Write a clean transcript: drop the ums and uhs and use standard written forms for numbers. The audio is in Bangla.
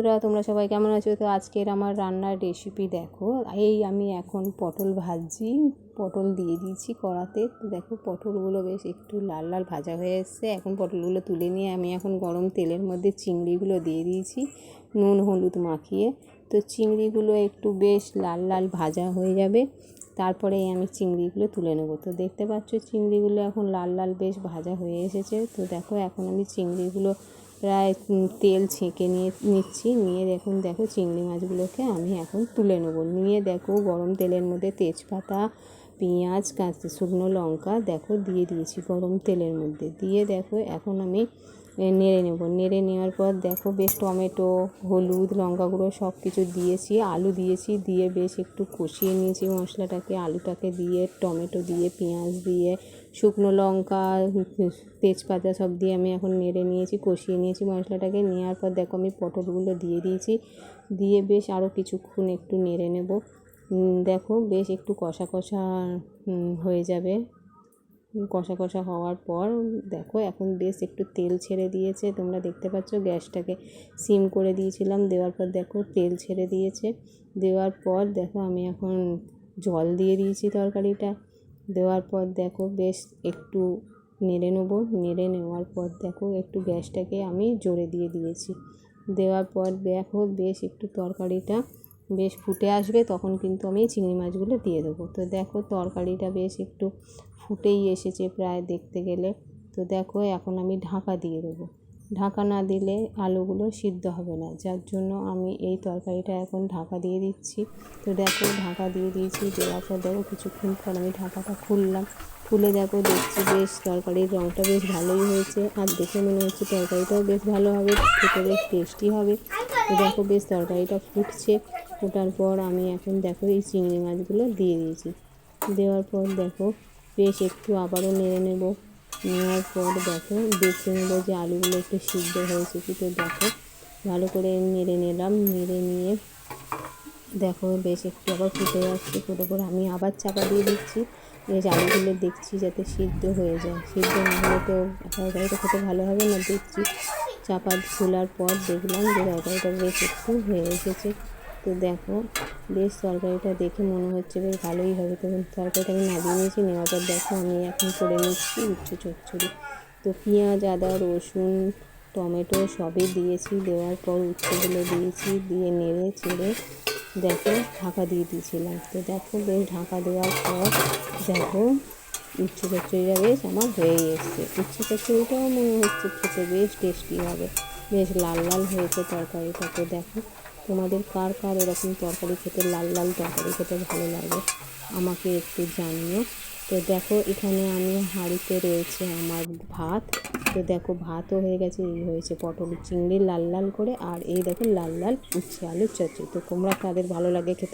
বন্ধুরা, তোমরা সবাই কেমন আছো? তো আজকের আমার রান্নার রেসিপি দেখো। এই আমি এখন পটল ভাজছি, পটল দিয়ে দিয়েছি কড়াতে। তো দেখো পটলগুলো বেশ একটু লাল লাল ভাজা হয়ে এসছে। এখন পটলগুলো তুলে নিয়ে আমি এখন গরম তেলের মধ্যে চিংড়িগুলো দিয়ে দিয়েছি নুন হলুদ মাখিয়ে। তো চিংড়িগুলো একটু বেশ লাল লাল ভাজা হয়ে যাবে, তারপরে আমি চিংড়িগুলো তুলে নেবো। তো দেখতে পাচ্ছ চিংড়িগুলো এখন লাল লাল বেশ ভাজা হয়ে এসেছে। তো দেখো এখন আমি চিংড়িগুলো প্রায় তেল ছেঁকে নিচ্ছি। নিয়ে দেখো চিংড়ি মাছগুলোকে আমি এখন তুলে নেবো। নিয়ে দেখো গরম তেলের মধ্যে তেজপাতা, পেঁয়াজ, শুকনো লঙ্কা দেখো দিয়ে দিয়েছি গরম তেলের মধ্যে। দিয়ে দেখো এখন আমি নেড়ে নেব। নেড়ে নেওয়ার পর দেখো বেশ টমেটো, হলুদ, লঙ্কা গুঁড়ো সব কিছু দিয়েছি, আলু দিয়েছি, দিয়ে বেশ একটু কষিয়ে নিয়েছি মশলাটাকে। আলুটাকে দিয়ে, টমেটো দিয়ে, পেঁয়াজ দিয়ে, শুকনো লঙ্কা, তেজপাতা সব দিয়ে আমি এখন নেড়ে নিয়েছি, কষিয়ে নিয়েছি মশলাটাকে। নেওয়ার পর দেখো আমি পটলগুলো দিয়ে দিয়েছি। দিয়ে বেশ আরও কিছুক্ষণ একটু নেড়ে নেব। দেখো বেশ একটু কষা কষা হয়ে যাবে। কষা কষা হওয়ার পর দেখো এখন বেশ একটু তেল ছেড়ে দিয়েছে, তোমরা দেখতে পাচ্ছ। গ্যাসটাকে সিম করে দিয়েছিলাম, দেওয়ার পর দেখো তেল ছেড়ে দিয়েছে। দেওয়ার পর দেখো আমি এখন জল দিয়ে দিয়েছি তরকারিটা। দেওয়ার পর দেখো বেশ একটু নেড়ে নেবো। নেড়ে নেওয়ার পর দেখো একটু গ্যাসটাকে আমি জোরে দিয়ে দিয়েছি। দেওয়ার পর দেখো বেশ একটু তরকারিটা বেশ ফুটে আসবে, তখন কিন্তু আমি চিংড়ি মাছগুলো দিয়ে দেবো। তো দেখো তরকারিটা বেশ একটু ফুটেই এসেছে প্রায় দেখতে গেলে। তো দেখো এখন আমি ঢাকা দিয়ে দেবো। ঢাকা না দিলে আলুগুলো সিদ্ধ হবে না, যার জন্য আমি এই তরকারিটা এখন ঢাকা দিয়ে দিচ্ছি। তো দেখো ঢাকা দিয়ে দিয়েছি। দেওয়ার পর দেখো কিছুক্ষণ পর আমি ঢাকাটা খুললাম। খুলে দেখছি বেশ তরকারির রঙটা বেশ ভালোই হয়েছে, আর দেখে মনে হচ্ছে তরকারিটাও বেশ ভালো হবে, খেতে বেশ টেস্টি হবে। তো দেখো বেশ তরকারিটা ফুটছে। ফোটার পর আমি এখন দেখো এই চিংড়ি মাছগুলো দিয়ে দিয়েছি। দেওয়ার পর দেখো বেশ একটু আবারও নেড়ে নেব। নেওয়ার পর দেখো দেখে নেবো যে আলুগুলো একটু সিদ্ধ হয়েছে কি। তো দেখো ভালো করে নেড়ে নিলাম। নেড়ে নিয়ে দেখো বেশ একটু আবার ফুটে যাচ্ছে। ফুটে পর আমি আবার চাপা দিয়ে দিচ্ছি। বেশ আলুগুলো দেখছি যাতে সিদ্ধ হয়ে যায়, সিদ্ধ না হলে তো তরকারিটা খেতে ভালো হবে না। দেখছি চাপা খোলার পর দেখলাম যে তরকারিটা বেশ একটু হয়ে এসেছে। তো দেখো বেশ তরকারিটা দেখে মনে হচ্ছে বেশ ভালোই হবে। তো তরকারিটা আমি নামিয়ে নিয়েছি। নেওয়ার পর দেখো আমি এখন করে নিচ্ছি উচ্ছে চচ্চড়ি। তো পেঁয়াজ, আদা, রসুন, টমেটো সবই দিয়েছি। দেওয়ার পর উচ্ছেগুলো দিয়েছি, দিয়ে নেড়ে চেড়ে দেখো ঢাকা দিয়ে দিয়েছিলাম। তো দেখো বেশ ঢাকা দেওয়ার পর দেখো উচ্ছে চচ্চড়িটা বেশ আমার হয়েই এসছে। উচ্ছে চচ্চড়িটাও মনে হচ্ছে খেতে বেশ টেস্টি হবে, বেশ লাল লাল হয়েছে তরকারিটা। তো দেখো তোমাদের কার কার এরকম তরকারি খেতে, লাল লাল তরকারি খেতে ভালো লাগে আমাকে একটু জানিও। তো দেখো এখানে আমি হাঁড়িতে রয়েছে আমার ভাত। তো দেখো ভাতও হয়ে গেছে, এই হয়েছে পটল চিংড়ি লাল লাল করে, আর এই দেখো লাল লাল উচ্ছে আলুর চচ্চড়ি। তো তোমরা কাদের ভালো লাগে খেতে